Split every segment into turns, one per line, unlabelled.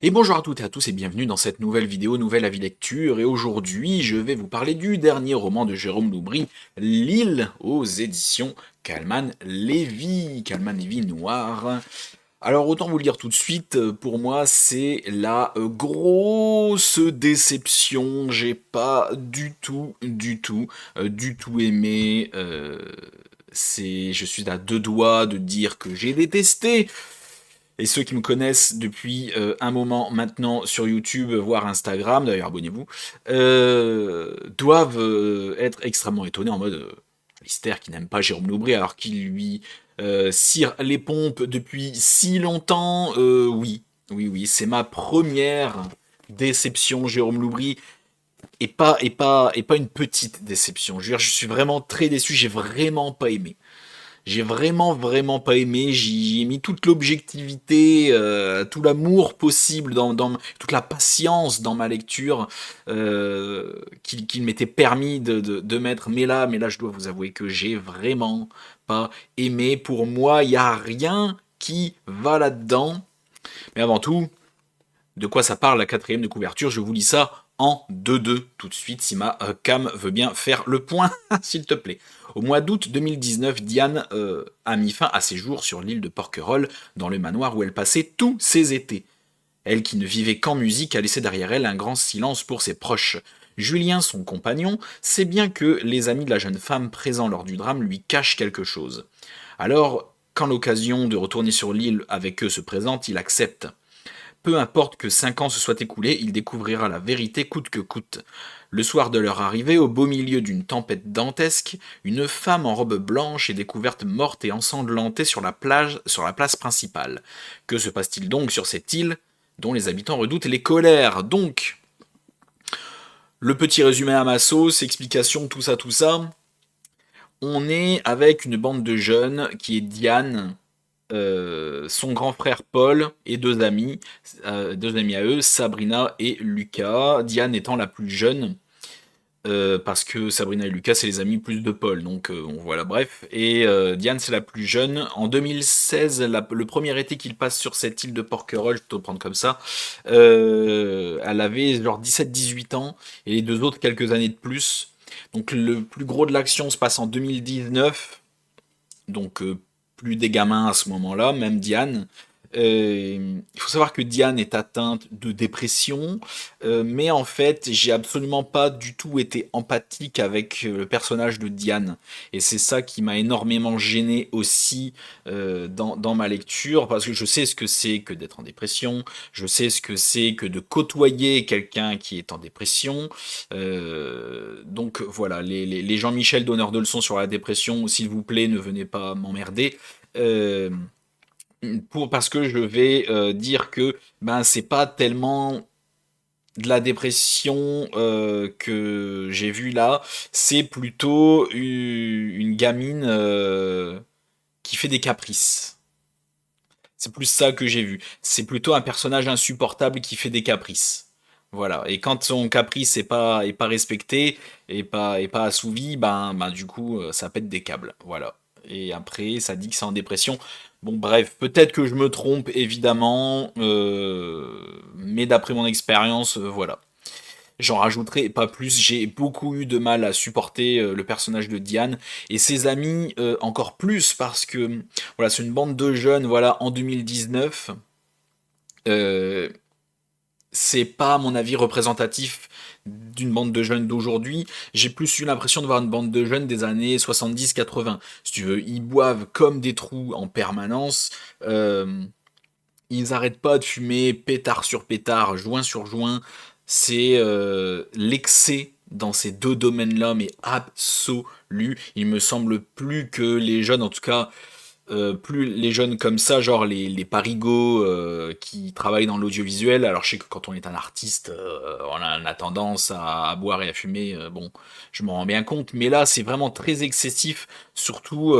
Et bonjour à toutes et à tous et bienvenue dans cette nouvelle vidéo, nouvelle avis lecture. Et aujourd'hui, je vais vous parler du dernier roman de Jérôme Loubry, L'Île, aux éditions Calman Lévy. Calman Lévy Noir. Alors autant vous le dire tout de suite, pour moi c'est la grosse déception. J'ai pas du tout aimé. Je suis à deux doigts de dire que j'ai détesté. Et ceux qui me connaissent depuis un moment maintenant sur YouTube, voire Instagram, d'ailleurs abonnez-vous, doivent être extrêmement étonnés en mode Lister qui n'aime pas Jérôme Loubry alors qu'il lui cire les pompes depuis si longtemps. Oui, oui, oui, c'est ma première déception Jérôme Loubry et pas une petite déception. Je veux dire, je suis vraiment très déçu, j'ai vraiment pas aimé. J'ai vraiment pas aimé. J'y ai mis toute l'objectivité, tout l'amour possible, toute la patience dans ma lecture qu'il m'était permis de mettre. Mais là, je dois vous avouer que j'ai vraiment pas aimé. Pour moi, il n'y a rien qui va là-dedans. Mais avant tout, de quoi ça parle la quatrième de couverture? Je vous lis ça en 2-2 tout de suite si ma cam veut bien faire le point, s'il te plaît. Au mois d'août 2019, Diane a mis fin à ses jours sur l'île de Porquerolles, dans le manoir où elle passait tous ses étés. Elle qui ne vivait qu'en musique a laissé derrière elle un grand silence pour ses proches. Julien, son compagnon, sait bien que les amis de la jeune femme présents lors du drame lui cachent quelque chose. Alors, quand l'occasion de retourner sur l'île avec eux se présente, il accepte. Peu importe que 5 ans se soient écoulés, il découvrira la vérité coûte que coûte. Le soir de leur arrivée, au beau milieu d'une tempête dantesque, une femme en robe blanche est découverte morte et ensanglantée sur la place principale. Que se passe-t-il donc sur cette île dont les habitants redoutent les colères? Donc, le petit résumé à ma sauce, explication, tout ça, tout ça. On est avec une bande de jeunes qui est Diane, son grand frère Paul et deux amis à eux, Sabrina et Lucas. Diane étant la plus jeune, parce que Sabrina et Lucas, c'est les amis plus de Paul, donc voilà, bref. Et Diane, c'est la plus jeune. En 2016, le premier été qu'il passe sur cette île de Porquerolles, je peux te prendre comme ça, elle avait genre 17-18 ans, et les deux autres quelques années de plus. Donc le plus gros de l'action se passe en 2019, donc plus des gamins à ce moment-là, même Diane. Il faut savoir que Diane est atteinte de dépression, mais en fait, j'ai absolument pas du tout été empathique avec le personnage de Diane. Et c'est ça qui m'a énormément gêné aussi dans ma lecture, parce que je sais ce que c'est que d'être en dépression, je sais ce que c'est que de côtoyer quelqu'un qui est en dépression. Donc voilà, les Jean-Michel donneurs de leçons sur la dépression, s'il vous plaît, ne venez pas m'emmerder. Euh, parce que je vais dire que ben c'est pas tellement de la dépression que j'ai vu là, c'est plutôt une gamine qui fait des caprices. C'est plus ça que j'ai vu. C'est plutôt un personnage insupportable qui fait des caprices. Voilà. Et quand son caprice est pas respecté et pas assouvi, ben du coup ça pète des câbles. Voilà. Et après ça dit que c'est en dépression. Bon bref, peut-être que je me trompe évidemment, mais d'après mon expérience, voilà. J'en rajouterai pas plus. J'ai beaucoup eu de mal à supporter le personnage de Diane et ses amis encore plus parce que voilà, c'est une bande de jeunes. Voilà, en 2019, euh, c'est pas à mon avis représentatif d'une bande de jeunes d'aujourd'hui. J'ai plus eu l'impression de voir une bande de jeunes des années 70-80. Si tu veux, ils boivent comme des trous en permanence. Ils arrêtent pas de fumer pétard sur pétard, joint sur joint. C'est l'excès dans ces deux domaines-là, mais absolu. Il me semble plus que les jeunes, en tout cas, plus les jeunes comme ça, genre les parigots qui travaillent dans l'audiovisuel. Alors je sais que quand on est un artiste, on a tendance à boire et à fumer. Bon, je m'en rends bien compte, mais là c'est vraiment très excessif, surtout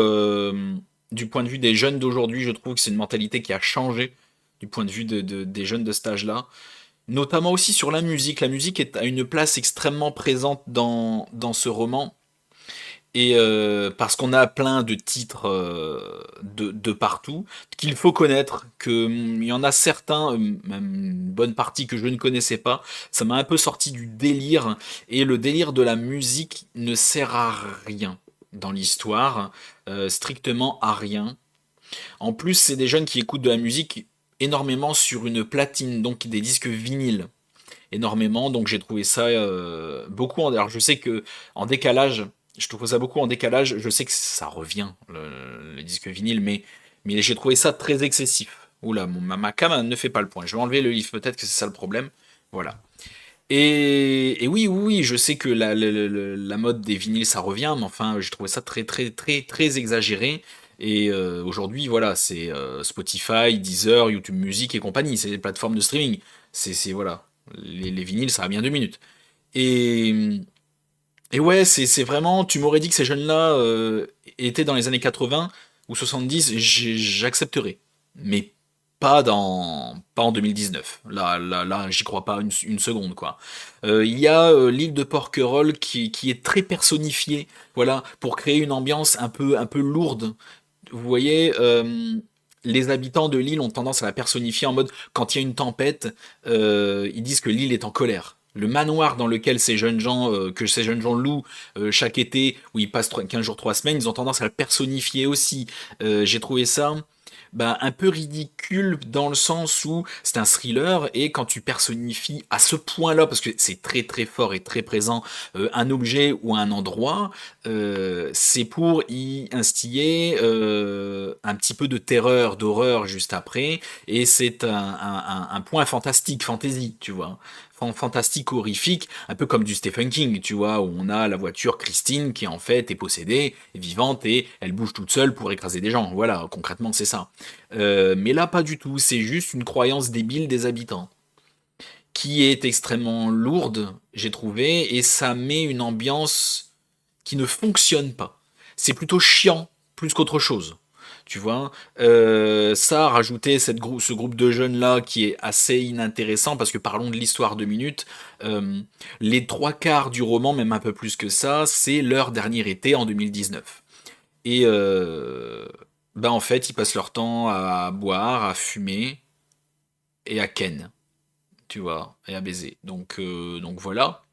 du point de vue des jeunes d'aujourd'hui. Je trouve que c'est une mentalité qui a changé du point de vue des jeunes de cet âge-là. Notamment aussi sur la musique. La musique a une place extrêmement présente dans ce roman. Et parce qu'on a plein de titres de partout, qu'il faut connaître, il y en a certains, même une bonne partie que je ne connaissais pas, ça m'a un peu sorti du délire, et le délire de la musique ne sert à rien dans l'histoire, strictement à rien. En plus, c'est des jeunes qui écoutent de la musique énormément sur une platine, donc des disques vinyles énormément, donc j'ai trouvé ça beaucoup alors je sais que en décalage, je trouve ça beaucoup en décalage, je sais que ça revient, les disques vinyles, mais j'ai trouvé ça très excessif. Oula, ma cam ne fait pas le point, je vais enlever le livre, peut-être que c'est ça le problème. Voilà. Et oui, oui, oui, je sais que la mode des vinyles, ça revient, mais enfin, j'ai trouvé ça très, très, très, très exagéré. Et aujourd'hui, voilà, c'est Spotify, Deezer, YouTube Music et compagnie, c'est des plateformes de streaming. Voilà, les vinyles, ça a bien 2 minutes. Et, et ouais, c'est vraiment, tu m'aurais dit que ces jeunes-là étaient dans les années 80 ou 70, j'accepterais. Mais pas en 2019. Là, j'y crois pas une seconde, quoi. Il y a l'île de Porquerolles qui est très personnifiée, voilà, pour créer une ambiance un peu lourde. Vous voyez, les habitants de l'île ont tendance à la personnifier en mode quand il y a une tempête, ils disent que l'île est en colère. Le manoir dans lequel que ces jeunes gens louent chaque été, où ils passent 15 jours, 3 semaines, ils ont tendance à le personnifier aussi. J'ai trouvé ça un peu ridicule dans le sens où c'est un thriller et quand tu personnifies à ce point-là, parce que c'est très très fort et très présent, un objet ou un endroit, c'est pour y instiller un petit peu de terreur, d'horreur juste après, et c'est un point fantastique, fantasy, tu vois. Fantastique, horrifique, un peu comme du Stephen King, tu vois, où on a la voiture Christine qui en fait est possédée, est vivante et elle bouge toute seule pour écraser des gens. Voilà, concrètement c'est ça. Mais là pas du tout, c'est juste une croyance débile des habitants qui est extrêmement lourde, j'ai trouvé, et ça met une ambiance qui ne fonctionne pas. C'est plutôt chiant, plus qu'autre chose. Tu vois, ça, rajouter ce groupe de jeunes là qui est assez inintéressant parce que parlons de l'histoire 2 minutes. euh, les trois quarts du roman, même un peu plus que ça, c'est leur dernier été en 2019. Et en fait, ils passent leur temps à boire, à fumer et à ken, tu vois, et à baiser. Donc voilà.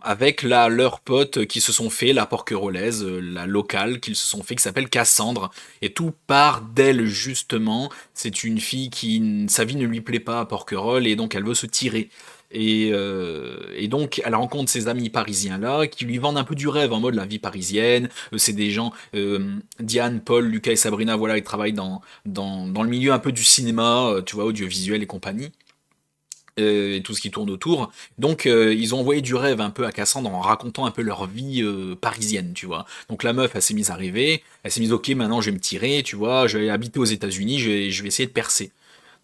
Avec leurs potes qui se sont fait, la porquerolles, la locale qu'ils se sont fait, qui s'appelle Cassandre. Et tout part d'elle, justement. C'est une fille sa vie ne lui plaît pas à Porquerolles, et donc elle veut se tirer. Et donc, elle rencontre ces amis parisiens-là qui lui vendent un peu du rêve en mode la vie parisienne. C'est des gens, Diane, Paul, Lucas et Sabrina, voilà, ils travaillent dans le milieu un peu du cinéma, tu vois, audiovisuel et compagnie et tout ce qui tourne autour. Donc ils ont envoyé du rêve un peu à Cassandre en racontant un peu leur vie parisienne, tu vois. Donc la meuf, elle s'est mise à rêver, elle s'est mise ok, maintenant je vais me tirer, tu vois, je vais habiter aux États-Unis, je vais essayer de percer.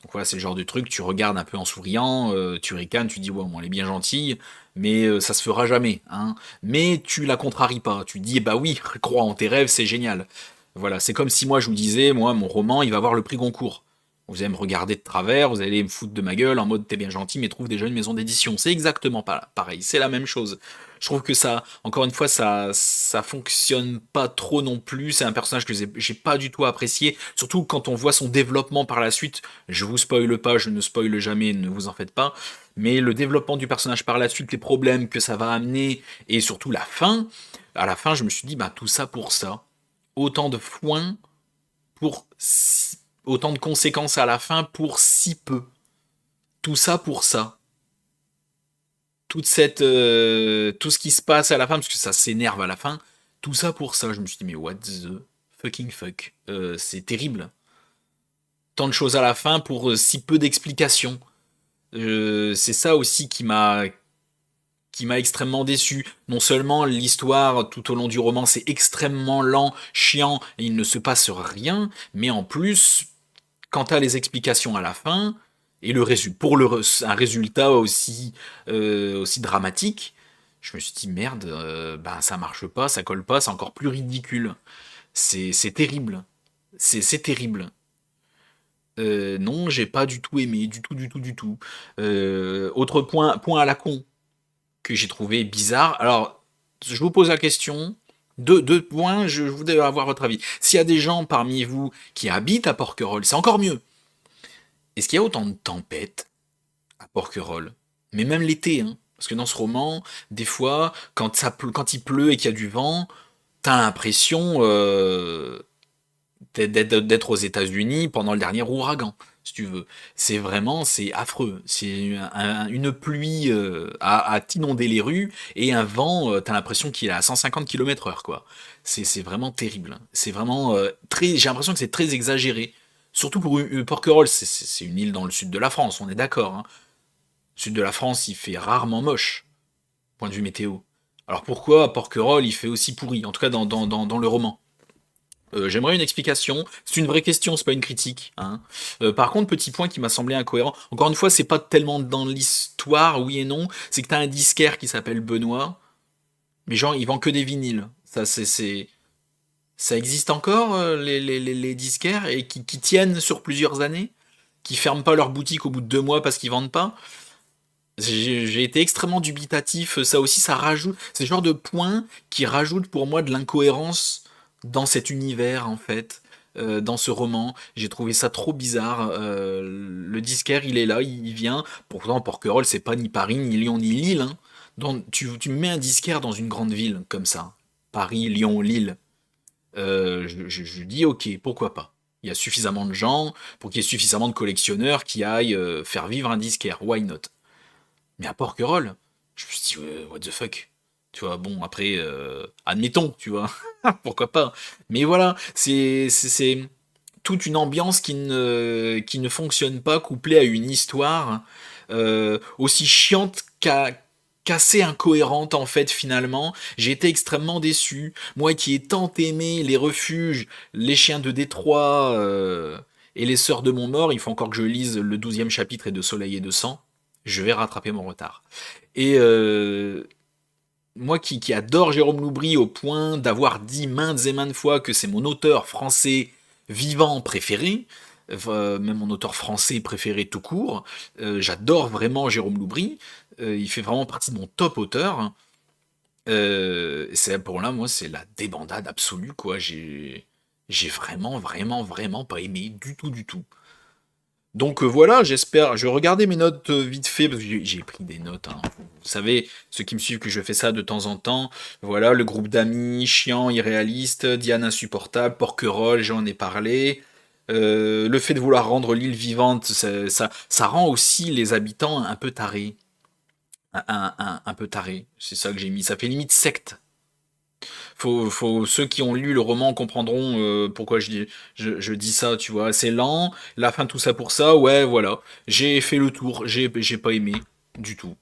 Donc voilà, c'est le genre de truc, tu regardes un peu en souriant, tu ricanes, tu dis ouais, bon, elle est bien gentille, mais ça se fera jamais, hein. Mais tu la contraries pas, tu dis bah oui, crois en tes rêves, c'est génial. Voilà, c'est comme si moi je vous disais, moi mon roman, il va avoir le prix Goncourt. Vous allez me regarder de travers, vous allez me foutre de ma gueule en mode t'es bien gentil, mais trouve déjà une maison d'édition. C'est exactement pareil, c'est la même chose. Je trouve que ça, encore une fois, ça fonctionne pas trop non plus. C'est un personnage que j'ai pas du tout apprécié, surtout quand on voit son développement par la suite. Je vous spoile pas, je ne spoile jamais, ne vous en faites pas. Mais le développement du personnage par la suite, les problèmes que ça va amener, et surtout la fin, à la fin, je me suis dit, bah tout ça pour ça. Autant de foin pour autant de conséquences à la fin pour si peu. Tout ça pour ça. Tout ce qui se passe à la fin, parce que ça s'énerve à la fin, tout ça pour ça. Je me suis dit, mais what the fucking fuck. C'est terrible. Tant de choses à la fin pour si peu d'explications. C'est ça aussi qui m'a extrêmement déçu. Non seulement l'histoire tout au long du roman c'est extrêmement lent, chiant, et il ne se passe rien, mais en plus quant à les explications à la fin, et un résultat aussi dramatique, je me suis dit merde, ça marche pas, ça colle pas, c'est encore plus ridicule. C'est terrible. C'est terrible. Non, j'ai pas du tout aimé, du tout, du tout, du tout. Autre point à la con que j'ai trouvé bizarre. Alors, je vous pose la question, Deux points, je voudrais avoir votre avis. S'il y a des gens parmi vous qui habitent à Porquerolles, c'est encore mieux. Est-ce qu'il y a autant de tempêtes à Porquerolles? Mais même l'été, hein. Parce que dans ce roman, des fois, quand il pleut et qu'il y a du vent, t'as l'impression d'être aux États-Unis pendant le dernier ouragan, si tu veux. C'est affreux. C'est une pluie à t'inonder les rues et un vent, t'as l'impression qu'il est à 150 km/h, quoi. C'est vraiment terrible. C'est vraiment j'ai l'impression que c'est très exagéré. Surtout pour Porquerolles, c'est une île dans le sud de la France, on est d'accord, hein. Le sud de la France, il fait rarement moche, point de vue météo. Alors pourquoi à Porquerolles, il fait aussi pourri, en tout cas dans le roman? J'aimerais une explication. C'est une vraie question, c'est pas une critique, hein. Par contre, petit point qui m'a semblé incohérent. Encore une fois, c'est pas tellement dans l'histoire, oui et non. C'est que t'as un disquaire qui s'appelle Benoît, mais genre il vend que des vinyles. Ça existe encore les disquaires et qui tiennent sur plusieurs années, qui ferment pas leur boutique au bout de 2 mois parce qu'ils vendent pas. J'ai été extrêmement dubitatif. Ça aussi, ça rajoute. C'est le genre de point qui rajoute pour moi de l'incohérence dans cet univers, en fait, dans ce roman. J'ai trouvé ça trop bizarre. Le disquaire, il est là, il vient. Pourtant, Porquerolles, c'est pas ni Paris, ni Lyon, ni Lille, hein. Donc, tu mets un disquaire dans une grande ville comme ça. Paris, Lyon, Lille. Je dis ok, pourquoi pas. Il y a suffisamment de gens pour qu'il y ait suffisamment de collectionneurs qui aillent faire vivre un disquaire. Why not? Mais à Porquerolles, je me suis dit, what the fuck? Tu vois, bon, après, admettons, tu vois, pourquoi pas. Mais voilà, c'est toute une ambiance qui ne fonctionne pas, couplée à une histoire aussi chiante qu'assez incohérente, en fait, finalement. J'ai été extrêmement déçu. Moi qui ai tant aimé les refuges, les chiens de Détroit et les sœurs de Montmort, il faut encore que je lise le 12e chapitre et de Soleil et de Sang. Je vais rattraper mon retard. Et moi qui adore Jérôme Loubry au point d'avoir dit maintes et maintes fois que c'est mon auteur français vivant préféré, même mon auteur français préféré tout court, j'adore vraiment Jérôme Loubry, il fait vraiment partie de mon top auteur. C'est pour là, moi, c'est la débandade absolue, quoi. J'ai vraiment, vraiment, vraiment pas aimé du tout, du tout. Donc voilà, j'espère. Je regardais mes notes vite fait parce que j'ai pris des notes, hein. Vous savez, ceux qui me suivent, que je fais ça de temps en temps. Voilà, le groupe d'amis, chiant, irréaliste, Diane insupportable, Porquerolles, j'en ai parlé. Le fait de vouloir rendre l'île vivante, ça rend aussi les habitants un peu tarés. Un peu tarés. C'est ça que j'ai mis. Ça fait limite secte. Ceux qui ont lu le roman comprendront pourquoi je dis ça, tu vois. C'est lent, la fin, tout ça pour ça, ouais, voilà. J'ai fait le tour, j'ai pas aimé du tout.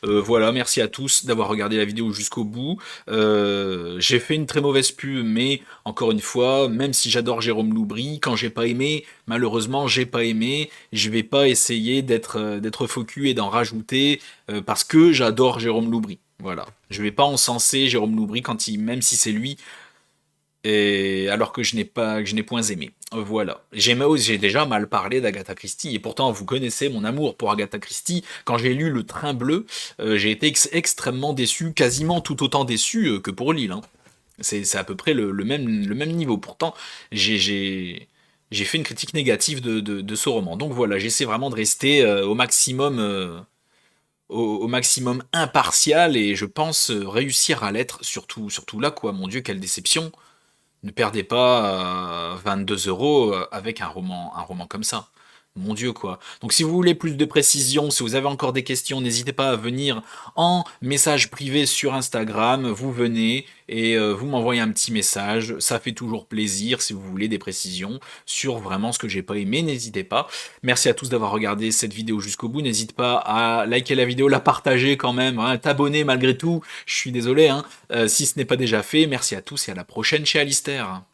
Voilà, merci à tous d'avoir regardé la vidéo jusqu'au bout. J'ai fait une très mauvaise pub, mais encore une fois, même si j'adore Jérôme Loubry, quand j'ai pas aimé, malheureusement, j'ai pas aimé. Je vais pas essayer d'être faux cul et d'en rajouter parce que j'adore Jérôme Loubry. Voilà. Je vais pas encenser Jérôme Loubry même si c'est lui, et alors que je n'ai point aimé. Voilà. J'ai déjà mal parlé d'Agatha Christie, et pourtant vous connaissez mon amour pour Agatha Christie. Quand j'ai lu Le Train Bleu, j'ai été extrêmement déçu, quasiment tout autant déçu que pour Lille, hein. C'est à peu près le même niveau. Pourtant, j'ai fait une critique négative de ce roman. Donc voilà, j'essaie vraiment de rester au maximum impartial, et je pense réussir à l'être, surtout là, quoi. Mon Dieu, quelle déception. Ne perdez pas 22 euros avec un roman comme ça. Mon Dieu, quoi. Donc si vous voulez plus de précision, si vous avez encore des questions, n'hésitez pas à venir en message privé sur Instagram. Vous venez et vous m'envoyez un petit message. Ça fait toujours plaisir. Si vous voulez des précisions sur vraiment ce que j'ai pas aimé, n'hésitez pas. Merci à tous d'avoir regardé cette vidéo jusqu'au bout. N'hésite pas à liker la vidéo, la partager quand même, hein, t'abonner malgré tout. Je suis désolé, hein, si ce n'est pas déjà fait. Merci à tous et à la prochaine chez Alistair.